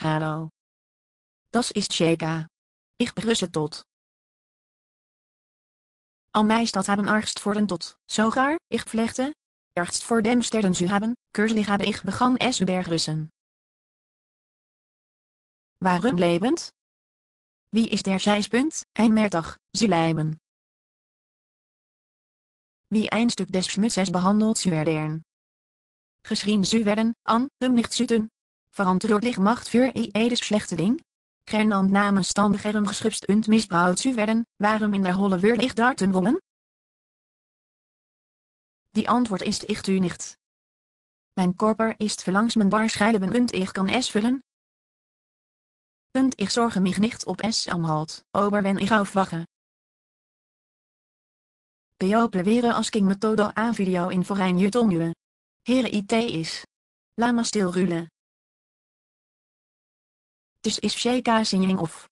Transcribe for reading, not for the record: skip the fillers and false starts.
Hallo. Das ist Sheka. Ich begrüße tot. Am meistat haben Angst vor den Tod. Sogar, ich pflegte, Angst vor dem Sterben zu haben, kürzlich habe ich begann es begrüßen. Warum lebend? Wie ist der Scheißpunkt, ein Mehrtag, sie leiben. Wie ein Stück des Schmutzes behandelt zu werden. Geschrien zu werden, an, nicht zu tun. Verantwortlich macht für jedes schlechte Ding. Gernand namenstandigheden geschubst und misbruikt zu werden, waarom in der Holle würde ich darten wollen? Die Antwort ist ich tu nicht. Mein Körper ist verlangsambar scheiden und ich kann es vullen. Und ich zorge mich nicht op es anhalt, aber wenn ich aufwache. Beople wäre als King Methode aan video in voor een jutongue. Here IT is. Lama stil rule. Dus is Sheka singing of.